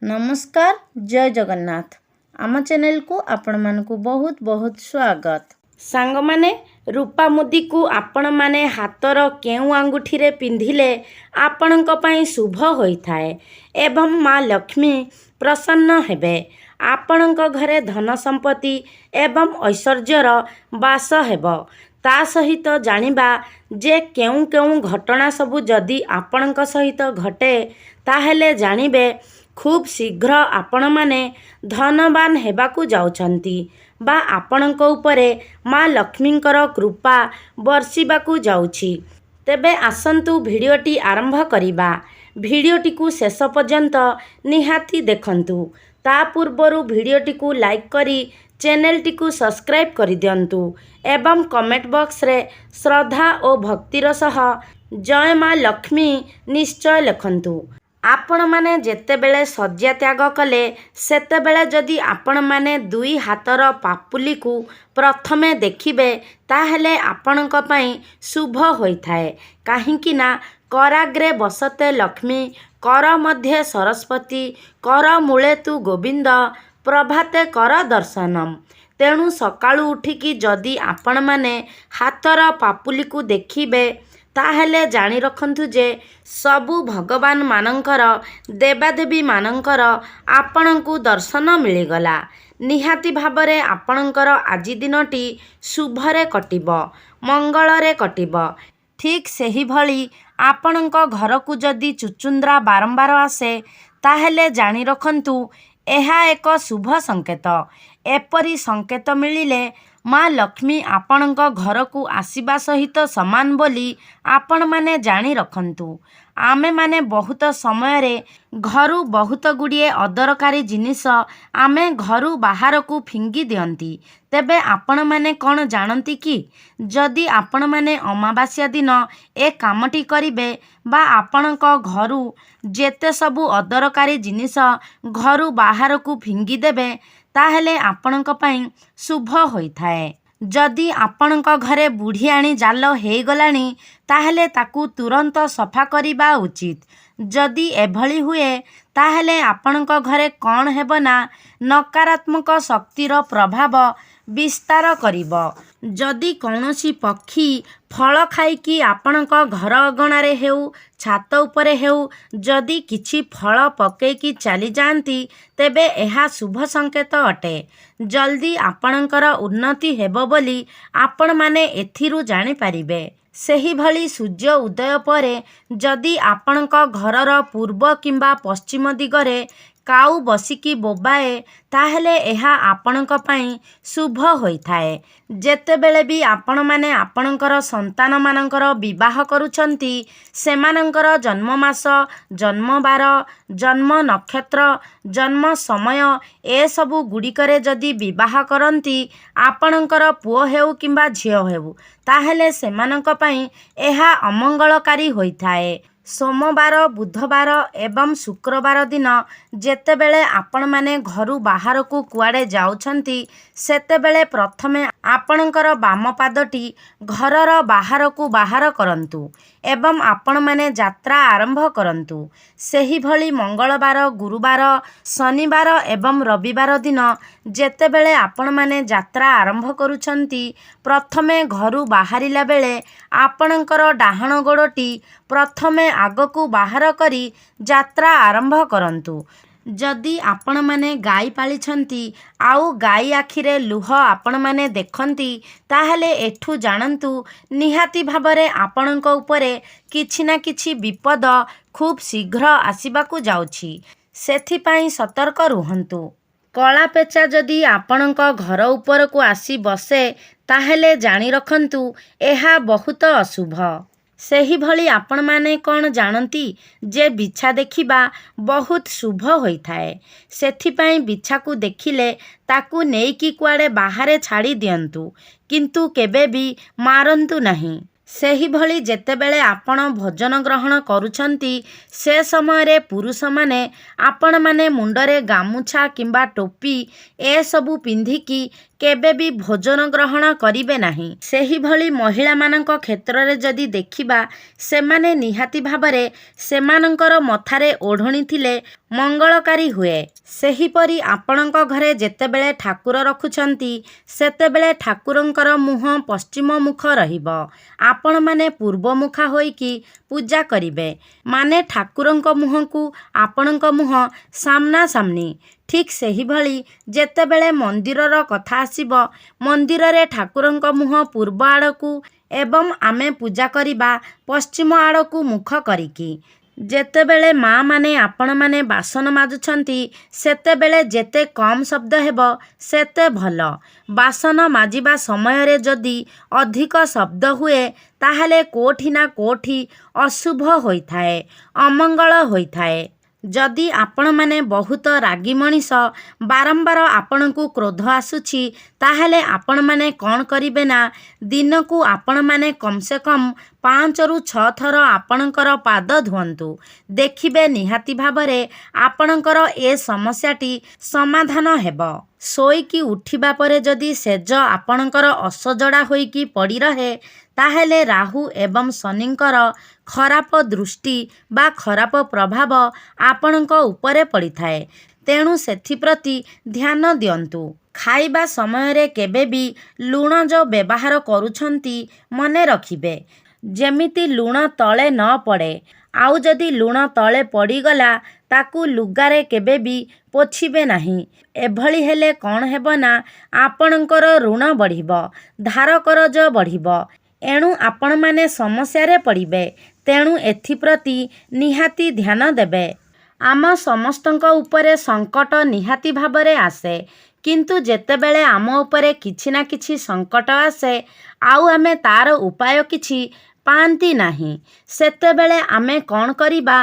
नमस्कार जय जगन्नाथ आम चैनल को आपण मानकु बहुत बहुत स्वागत। सांग माने रूपा मुदी को आपण माने हातर केउ आंगुठी रे पिंधिले आपणक पई शुभ होइथाए एवं माँ लक्ष्मी प्रसन्न हेबे। आपणक घरे धन संपत्ति एवं ऐश्वर्यर बास हेबो। ता सहित जानिबा जे केउ केउ घटना सबु जदि आपणक सहित घटे ताहेले जानिबे खूब शीघ्र आपण माने धनवान हेबाकू जाउछंती बा आपणक उपरे माँ लक्ष्मींकर कृपा वर्षिबाकू जाउछि। तेबे आसंतु भिडियोटी आरंभ करिबा। भिडियोटी को शेष पर्यंत निहाती देखंतु। ता पूर्वरु भिडियोटी को लाइक करी चैनलटी को सब्सक्राइब करि दियंतु एवं कमेंट बॉक्स रे श्रद्धा और भक्तिर सह जय माँ लक्ष्मी निश्चय लिखंतु। आपण माने जेतेबेले शଯ୍ୟା त्याग कले सेतेबेले जदि आपण माने दुई हातर पापुली को प्रथमे देखिबे ताहेले आपणक पई शुभ होइथाए। काहींकि ना कराग्रे बसते लक्ष्मी कर मध्ये सरस्वती कर मूले तु गोविंद प्रभाते कर दर्शनम। तेणु सकाळु उठिकी जदि आपण माने हातर पापुली को देखिबे ताहेले जानी रखंतु जे सबु भगवान मानंकर देवादेवी मानंकर आपणंकु दर्शन मिलिगला। निहाती भावरे आपणंकर आजि दिनटी शुभरे कटिबो मंगलरे कटिबो। ठीक सेही भली आपणंक घरकु जदि चुचुंद्रा बारंबार आसे ताहेले जानी रखंतु एहा एक शुभ संकेत। एपरी संकेत मिलिले माँ लक्ष्मी आपणक घरकु आसीबा सहित समान बोली आपण माने जानी रखंतु। आमे माने बहुत समय रे घरु बहुत गुड़िए अदरकारी जिनिस आमे घरु बाहर को फिंगी दियंती। तेबे आपण माने कौन जानती कि जदि आपण माने अमावास्या दिन ए कामटी करिबे बा आपणक घरु जेते सबु अदरकारी जिनिस घरु बाहर को फिंगी देबे ताहेले आपणक पई शुभ होइथाए। जदि आपणक घरे बुढ़ियाणी जाल हेगलानी ताहेले ताकू तुरंत सफा करिबा उचित। जदि एभली हुए ताहेले आपणक घरे कौन हेबो ना नकारात्मक शक्तिर प्रभाव विस्तार करिबो। जदि कौनसी पक्षी फल खाइकी आपणक घर अगणारे हेउ छात उपरे हेउ जदि किछि फल पकेइकी चली जाती तेबे एहा शुभ संकेत अटे। जल्दी आपणकर उन्नति हेबो बोली आपण माने एथिरु जानि पारिबे। सेही भली सूर्य उदय परे जदि आपणक घरर पूर्व किंबा पश्चिम दिगरे काऊ बसिकी बोबाए ताहेले एहा आपणक पई शुभ होइथाए। जेतेबेले भी आपण माने आपणकर संतान मानकर विवाह करूछंती सेमानंकर जन्म मास जन्म बार जन्म नक्षत्र जन्म समय ए सबु गुड़िकरे जदि विवाह करंती आपणकर पुओ हेउ किंबा झियो हेउ ताहेले सेमानंक पई एहा अमंगलकारी होइथाए। सोमवार बुधवार एवं शुक्रवार दिन जेतेबेले आपण माने घरु बाहर को कुआडे जाउछंती सेतेबेले प्रथमे आपणकर बाम पादटी घरर बाहर को बाहर करंतु एवं आपण माने यात्रा आरंभ करंतु। सेही भली मंगलवार गुरुवार शनिवार एवं रविवार दिन जेतेबेले आपण माने यात्रा आरंभ करूछंती प्रथमे घरु बाहरिला बेले आपणकर डाहण गोड़टी प्रथमे आगकू बाहर करी यात्रा आरंभ करंतु। जदि आपण माने गाई पालिछंती आउ गाई आखिरे लुह आपण माने देखंती ताहेले एठू जानंतु निहाती भावरे आपणक उपरे किछि ना किछि विपद खूब शीघ्र आसीबाकू जाउछि। सेथिपाई सतर्क रुहंतु। कला पेचा जदि आपणक घर उपर को आसी बसे ताहेले जानी रखंतु एहा बहुत अशुभ। सेही भली आपण माने कौन जानती जे बिछा देखिबा बहुत शुभ होइथाए। सेथिपाई बिछा को देखिले ताकू नेइकी कुआडे बाहरे छाड़ी दियंतु किंतु केबे भी मारंतु नहीं। सेही भली जेतेबेले आपण भोजन ग्रहण करूछंती से समय रे पुरुष माने आपण माने मुंडरे गामुछा किंबा टोपी ए सबु पिंधिकी କେବେ ବି ଭୋଜନ ଗ୍ରହଣ କରିବେ ନାହିଁ। ସେହିଭଳି ମହିଳାମାନଙ୍କ କ୍ଷେତ୍ରରେ ଯଦି ଦେଖିବା, ସେମାନେ ନିହାତି ଭାବରେ ସେମାନଙ୍କର ମଥାରେ ଓଢ଼ଣି ଥିଲେ ମଙ୍ଗଳକାରୀ ହୁଏ। ସେହିପରି ଆପଣଙ୍କ ଘରେ ଯେତେବେଳେ ଠାକୁର ରଖୁଛନ୍ତି, ସେତେବେଳେ ଠାକୁରଙ୍କର ମୁହଁ ପଶ୍ଚିମ ମୁଖ ରହିବ। ଆପଣମାନେ ପୂର୍ବ ମୁଖା ହୋଇକି ପୂଜା କରିବେ, ମାନେ ଠାକୁରଙ୍କ ମୁହଁକୁ ଆପଣଙ୍କ ମୁହଁ ସାମ୍ନାସାମ୍ନି। ଠିକ୍ ସେହିଭଳି ଯେତେବେଳେ ମନ୍ଦିରର କଥା ଆସିବ, ମନ୍ଦିରରେ ଠାକୁରଙ୍କ ମୁହଁ ପୂର୍ବ ଆଡ଼କୁ ଏବଂ ଆମେ ପୂଜା କରିବା ପଶ୍ଚିମ ଆଡ଼କୁ ମୁଖ କରିକି। ଯେତେବେଳେ ମା' ମାନେ ଆପଣମାନେ ବାସନ ମାଜୁଛନ୍ତି, ସେତେବେଳେ ଯେତେ କମ୍ ଶବ୍ଦ ହେବ ସେତେ ଭଲ। ବାସନ ମାଜିବା ସମୟରେ ଯଦି ଅଧିକ ଶବ୍ଦ ହୁଏ, ତାହେଲେ କୋଉଠି ନା କୋଉଠି ଅଶୁଭ ହୋଇଥାଏ, ଅମଙ୍ଗଳ ହୋଇଥାଏ। ଯଦି ଆପଣମାନେ ବହୁତ ରାଗି ମଣିଷ, ବାରମ୍ବାର ଆପଣଙ୍କୁ କ୍ରୋଧ ଆସୁଛି, ତାହେଲେ ଆପଣମାନେ କ'ଣ କରିବେ ନା, ଦିନକୁ ଆପଣମାନେ କମ୍ ସେ କମ୍ 5ରୁ 6 ଥର ଆପଣଙ୍କର ପାଦ ଧୁଅନ୍ତୁ। ଦେଖିବେ ନିହାତି ଭାବରେ ଆପଣଙ୍କର ଏ ସମସ୍ୟାଟି ସମାଧାନ ହେବ। ଶୋଇକି ଉଠିବା ପରେ ଯଦି ସେଜ ଆପଣଙ୍କର ଅସଜଡ଼ା ହୋଇକି ପଡ଼ି ରହେ, ତାହେଲେ ରାହୁ ଏବଂ ଶନିଙ୍କର ଖରାପ ଦୃଷ୍ଟି ବା ଖରାପ ପ୍ରଭାବ ଆପଣଙ୍କ ଉପରେ ପଡ଼ିଥାଏ। ତେଣୁ ସେଥିପ୍ରତି ଧ୍ୟାନ ଦିଅନ୍ତୁ। ଖାଇବା ସମୟରେ କେବେ ବି ଲୁଣ ଯେଉଁ ବ୍ୟବହାର କରୁଛନ୍ତି, ମନେ ରଖିବେ ଯେମିତି ଲୁଣ ତଳେ ନ ପଡ଼େ। ଆଉ ଯଦି ଲୁଣ ତଳେ ପଡ଼ିଗଲା, ତାକୁ ଲୁଗାରେ କେବେ ବି ପୋଛିବେ ନାହିଁ। ଏଭଳି ହେଲେ କ'ଣ ହେବ ନା, ଆପଣଙ୍କର ଋଣ ବଢ଼ିବ, ଧାର କରଜ ବଢ଼ିବ, ଏଣୁ ଆପଣମାନେ ସମସ୍ୟାରେ ପଡ଼ିବେ। ତେଣୁ ଏଥିପ୍ରତି ନିହାତି ଧ୍ୟାନ ଦେବେ। ଆମ ସମସ୍ତଙ୍କ ଉପରେ ସଙ୍କଟ ନିହାତି ଭାବରେ ଆସେ, କିନ୍ତୁ ଯେତେବେଳେ ଆମ ଉପରେ କିଛି ନା କିଛି ସଙ୍କଟ ଆସେ, ଆଉ ଆମେ ତା'ର ଉପାୟ କିଛି ପାଆନ୍ତି ନାହିଁ, ସେତେବେଳେ ଆମେ କ'ଣ କରିବା,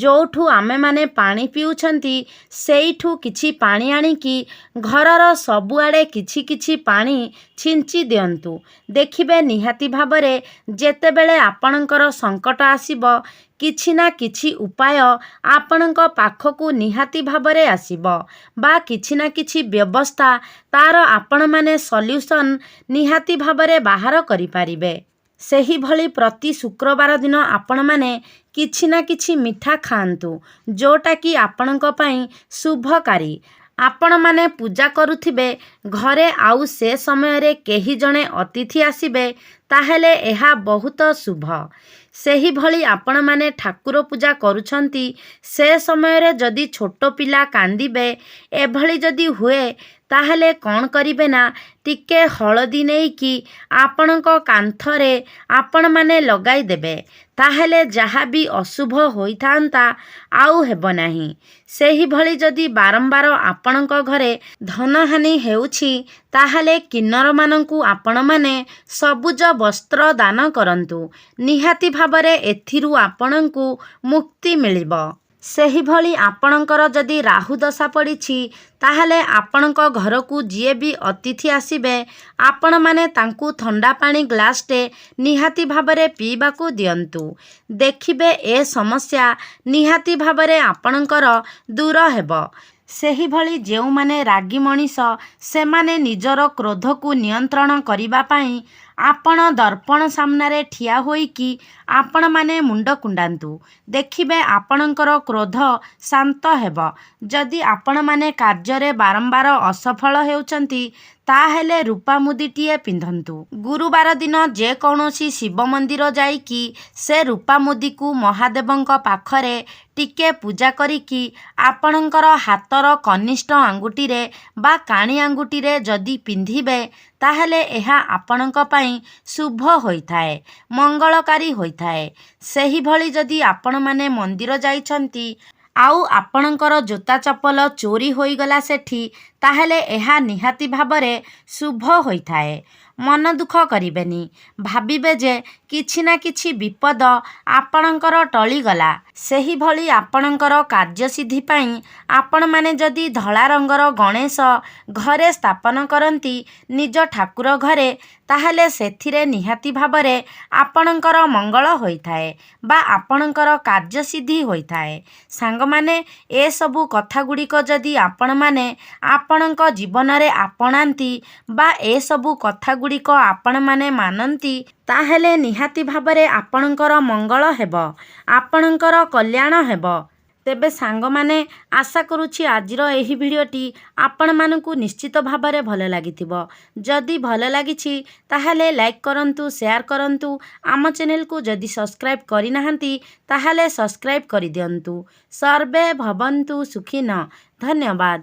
ଯୋଉଠୁ ଆମେମାନେ ପାଣି ପିଉଛନ୍ତି, ସେଇଠୁ କିଛି ପାଣି ଆଣିକି ଘରର ସବୁଆଡ଼େ କିଛି କିଛି ପାଣି ଛିଞ୍ଚି ଦିଅନ୍ତୁ। ଦେଖିବେ ନିହାତି ଭାବରେ ଯେତେବେଳେ ଆପଣଙ୍କର ସଙ୍କଟ ଆସିବ, କିଛି ନା କିଛି ଉପାୟ ଆପଣଙ୍କ ପାଖକୁ ନିହାତି ଭାବରେ ଆସିବ, ବା କିଛି ନା କିଛି ବ୍ୟବସ୍ଥା ତା'ର ଆପଣମାନେ ସଲ୍ୟୁସନ୍ ନିହାତି ଭାବରେ ବାହାର କରିପାରିବେ। ସେହିଭଳି ପ୍ରତି ଶୁକ୍ରବାର ଦିନ ଆପଣମାନେ କିଛି ନା କିଛି ମିଠା ଖାଆନ୍ତୁ, ଯେଉଁଟାକି ଆପଣଙ୍କ ପାଇଁ ଶୁଭକାରୀ। ଆପଣମାନେ ପୂଜା କରୁଥିବେ, ଘରେ ଆଉ ସେ ସମୟରେ କେହି ଜଣେ ଅତିଥି ଆସିବେ, ତାହେଲେ ଏହା ବହୁତ ଶୁଭ। ସେହିଭଳି ଆପଣମାନେ ଠାକୁର ପୂଜା କରୁଛନ୍ତି, ସେ ସମୟରେ ଯଦି ଛୋଟ ପିଲା କାନ୍ଦିବେ, ଏଭଳି ଯଦି ହୁଏ, ତାହେଲେ କ'ଣ କରିବେ ନା, ଟିକେ ହଳଦୀ ନେଇକି ଆପଣଙ୍କ କାନ୍ଥରେ ଆପଣମାନେ ଲଗାଇ ଦେବେ। ତାହେଲେ ଯାହା ବି ଅଶୁଭ ହୋଇଥାନ୍ତା ଆଉ ହେବ ନାହିଁ। ସେହିଭଳି ଯଦି ବାରମ୍ବାର ଆପଣଙ୍କ ଘରେ ଧନହାନି ହେଉଛି, ତାହେଲେ କିନ୍ନରମାନଙ୍କୁ ଆପଣମାନେ ସବୁଜ ବସ୍ତ୍ର ଦାନ କରନ୍ତୁ। ନିହାତି ଭାବରେ ଏଥିରୁ ଆପଣଙ୍କୁ ମୁକ୍ତି ମିଳିବ। ସେହିଭଳି ଆପଣଙ୍କର ଯଦି ରାହୁ ଦଶା ପଡ଼ିଛି, ତାହେଲେ ଆପଣଙ୍କ ଘରକୁ ଯିଏ ବି ଅତିଥି ଆସିବେ, ଆପଣମାନେ ତାଙ୍କୁ ଥଣ୍ଡା ପାଣି ଗ୍ଲାସଟେ ନିହାତି ଭାବରେ ପିଇବାକୁ ଦିଅନ୍ତୁ। ଦେଖିବେ ଏ ସମସ୍ୟା ନିହାତି ଭାବରେ ଆପଣଙ୍କର ଦୂର ହେବ। ସେହିଭଳି ଯେଉଁମାନେ ରାଗି ମଣିଷ, ସେମାନେ ନିଜର କ୍ରୋଧକୁ ନିୟନ୍ତ୍ରଣ କରିବା ପାଇଁ ଆପଣ ଦର୍ପଣ ସାମ୍ନାରେ ଠିଆ ହୋଇକି ଆପଣମାନେ ମୁଣ୍ଡ କୁଣ୍ଡାନ୍ତୁ। ଦେଖିବେ ଆପଣଙ୍କର କ୍ରୋଧ ଶାନ୍ତ ହେବ। ଯଦି ଆପଣମାନେ କାର୍ଯ୍ୟରେ ବାରମ୍ବାର ଅସଫଳ ହେଉଛନ୍ତି, ତାହେଲେ ରୂପା ମୁଦିଟିଏ ପିନ୍ଧନ୍ତୁ। ଗୁରୁବାର ଦିନ ଯେକୌଣସି ଶିବ ମନ୍ଦିର ଯାଇକି ସେ ରୂପା ମୁଦିକୁ ମହାଦେବଙ୍କ ପାଖରେ ଟିକେ ପୂଜା କରିକି ଆପଣଙ୍କର ହାତର କନିଷ୍ଠ ଆଙ୍ଗୁଠିରେ ବା କାଣି ଆଙ୍ଗୁଠିରେ ଯଦି ପିନ୍ଧିବେ, ତାହେଲେ ଏହା ଆପଣଙ୍କ ପାଇଁ ଶୁଭ ହୋଇଥାଏ, ମଙ୍ଗଳକାରୀ ହୋଇଥାଏ। ସେହିଭଳି ଯଦି ଆପଣମାନେ ମନ୍ଦିର ଯାଇଛନ୍ତି, ଆଉ ଆପଣଙ୍କର ଜୋତା ଚପଲ ଚୋରି ହୋଇଗଲା ସେଠି, ତାହେଲେ ଏହା ନିହାତି ଭାବରେ ଶୁଭ ହୋଇଥାଏ। ମନ ଦୁଃଖ କରିବେନି, ଭାବିବେ ଯେ କିଛି ନା କିଛି ବିପଦ ଆପଣଙ୍କର ଟଳିଗଲା। ସେହିଭଳି ଆପଣଙ୍କର କାର୍ଯ୍ୟସିଦ୍ଧି ପାଇଁ ଆପଣମାନେ ଯଦି ଧଳା ରଙ୍ଗର ଗଣେଶ ଘରେ ସ୍ଥାପନ କରନ୍ତି ନିଜ ଠାକୁର ଘରେ, ତାହେଲେ ସେଥିରେ ନିହାତି ଭାବରେ ଆପଣଙ୍କର ମଙ୍ଗଳ ହୋଇଥାଏ ବା ଆପଣଙ୍କର କାର୍ଯ୍ୟସିଦ୍ଧି ହୋଇଥାଏ। ସାଙ୍ଗମାନେ, ଏସବୁ କଥାଗୁଡ଼ିକ ଯଦି ଆପଣମାନେ ଆପଣଙ୍କ ଜୀବନରେ ଆପଣାନ୍ତି ବା ଏସବୁ କଥାଗୁଡ଼ିକ ଆପଣମାନେ ମାନନ୍ତି, ତାହେଲେ ନିହାତି ଭାବରେ ଆପଣଙ୍କର ମଙ୍ଗଳ ହେବ, ଆପଣଙ୍କର କଲ୍ୟାଣ ହେବ। ତେବେ ସାଙ୍ଗମାନେ, ଆଶା କରୁଛି ଆଜିର ଏହି ଭିଡ଼ିଓଟି ଆପଣମାନଙ୍କୁ ନିଶ୍ଚିତ ଭାବରେ ଭଲ ଲାଗିଥିବ। ଯଦି ଭଲ ଲାଗିଛି ତାହେଲେ ଲାଇକ୍ କରନ୍ତୁ, ସେୟାର କରନ୍ତୁ। ଆମ ଚ୍ୟାନେଲକୁ ଯଦି ସବସ୍କ୍ରାଇବ୍ କରିନାହାନ୍ତି ତାହେଲେ ସବସ୍କ୍ରାଇବ୍ କରିଦିଅନ୍ତୁ। ସର୍ବେ ଭବନ୍ତୁ ସୁଖିନଃ। ଧନ୍ୟବାଦ।